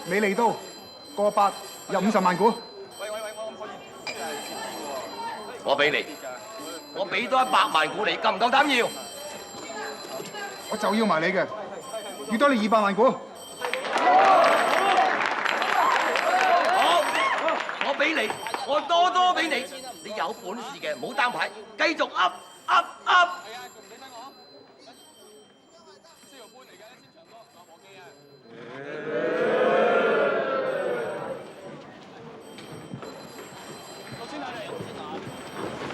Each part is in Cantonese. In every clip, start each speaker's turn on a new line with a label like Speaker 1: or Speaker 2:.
Speaker 1: 你嚟到過百入50萬股。
Speaker 2: 我俾你，我俾多100萬股你，夠唔夠膽要？
Speaker 1: 我就要埋你嘅，要多你200萬股。
Speaker 2: 好，我俾你，我多多俾你。你有本事嘅唔好擔牌，繼續噏噏噏。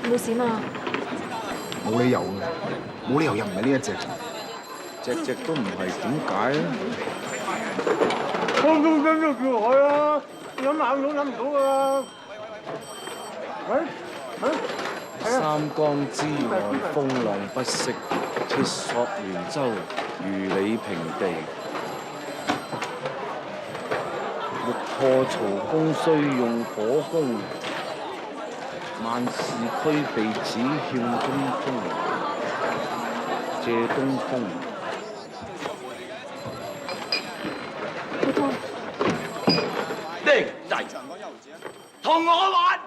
Speaker 3: 冇事嘛？
Speaker 1: 冇理由嘅，冇理由又唔係呢一隻，隻都唔係，點解咧？
Speaker 4: 空中真都叫海啊！諗硬都諗唔到㗎。
Speaker 5: 三江之外，風浪不息，鐵索連舟，如履平地。欲破曹公須用火攻，萬事俱備只欠東風。借東風。
Speaker 3: 普通。
Speaker 2: 丁仔，同我玩，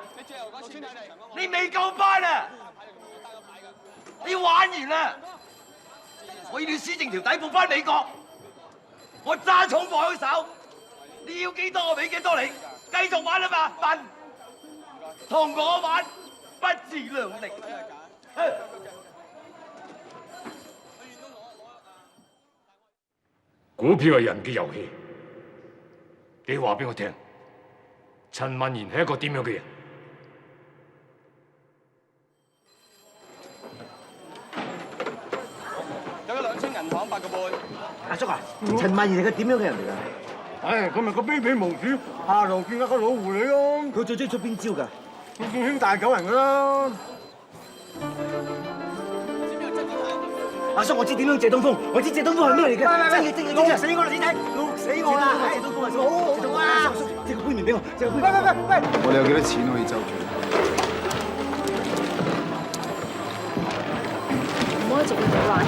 Speaker 2: 你未夠班啊！你玩完啦！我要你撕剩條底褲翻美國，我揸重貨喺手，你要幾多我俾幾多你，繼續玩啊嘛，笨！同我玩，不自量力。
Speaker 6: 股票係人嘅遊戲，你話俾我聽，陳文賢係一個點樣嘅人？
Speaker 7: 有個兩村銀行8個半。
Speaker 8: 阿叔啊，陳萬賢係個點樣嘅人嚟㗎？
Speaker 4: 唉，佢咪個卑鄙無恥，下流見下個老狐狸咯。
Speaker 8: 佢最中意出邊招㗎？
Speaker 4: 佢叫兄大狗人㗎啦。
Speaker 8: 阿叔，我知點樣借東風，我知借東風係咩嚟嘅。真嘅，碌死我啦，仔仔，碌死我啦！借東風係好啊！阿叔，借個杯麵俾我，借個杯。喂！
Speaker 1: 我哋有幾多錢可以周轉？
Speaker 3: 唔可以逐個玩。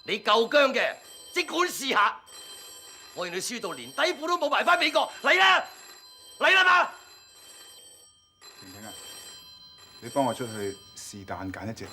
Speaker 2: 你夠僵嘅，即管試下。我讓你輸到連底褲都冇埋翻美國，嚟啦，嚟啦嘛！
Speaker 1: 婷婷啊，你幫我出去是但揀一隻。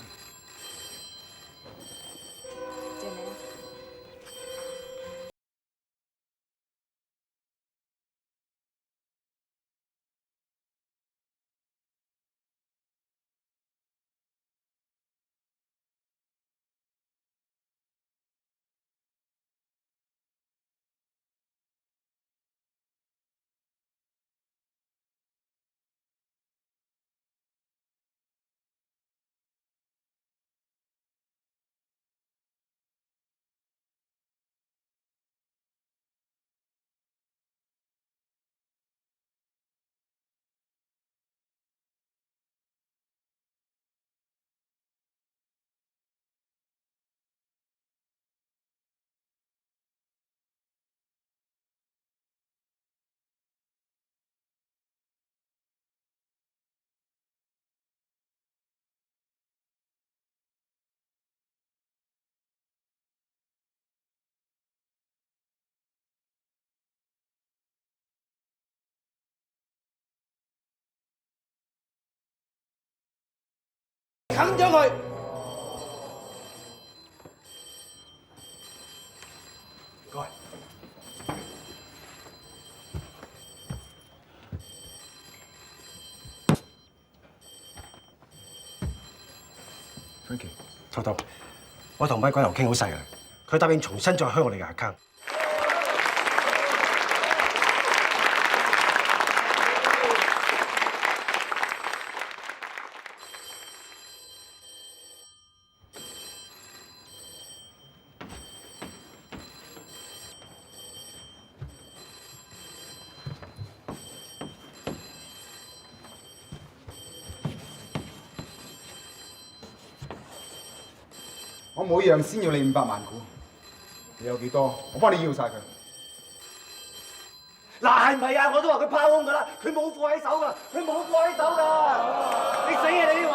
Speaker 8: 啃咗佢。該。
Speaker 1: Frankie，
Speaker 8: 頭頭，我同班鬼頭傾好晒啦，佢答應重新再開我哋嘅 account。
Speaker 1: 我每樣先要你500萬股，你有幾多？我幫你要晒佢。
Speaker 8: 嗱，係咪啊？我都話佢拋空㗎啦，佢冇貨喺手㗎，佢冇貨喺手㗎，你死啊你話！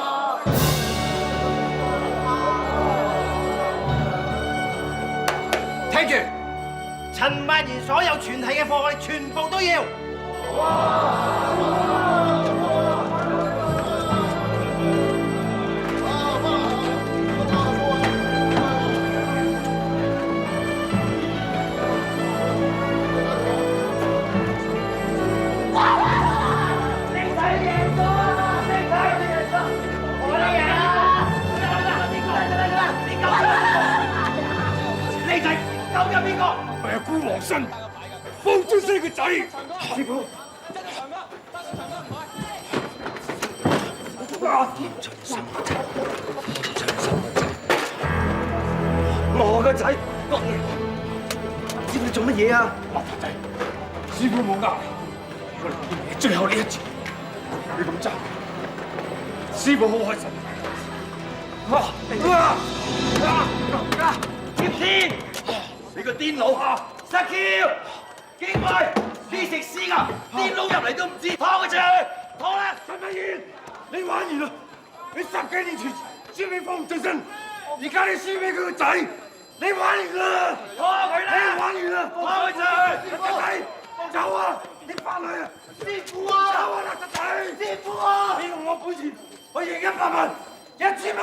Speaker 8: 聽住，陳萬賢所有傳係嘅貨，我哋全部都要。
Speaker 6: 係孤王身，方中生個仔。
Speaker 8: 師傅，我個仔，知你做乜嘢啊？
Speaker 6: 麻煩仔，師傅冇呃你，我嚟見你最後呢一次，你咁爭，師傅好開心。
Speaker 2: 接天！你個癲佬嚇！實橋！警衛！你食屎㗎！癲佬入嚟都唔知，拖佢出去！拖啦！
Speaker 4: 陳文賢，你玩完啦！你10幾年前輸俾方進新，而家你輸俾佢個仔，你玩完啦！
Speaker 2: 拖佢啦！
Speaker 4: 你玩完啦！
Speaker 2: 拖佢出去！
Speaker 4: 個仔，走啊！你翻去啊！
Speaker 2: 師傅啊！
Speaker 4: 走啊！垃圾仔！
Speaker 2: 師傅啊！
Speaker 4: 你用我本錢，我贏100萬、1000萬。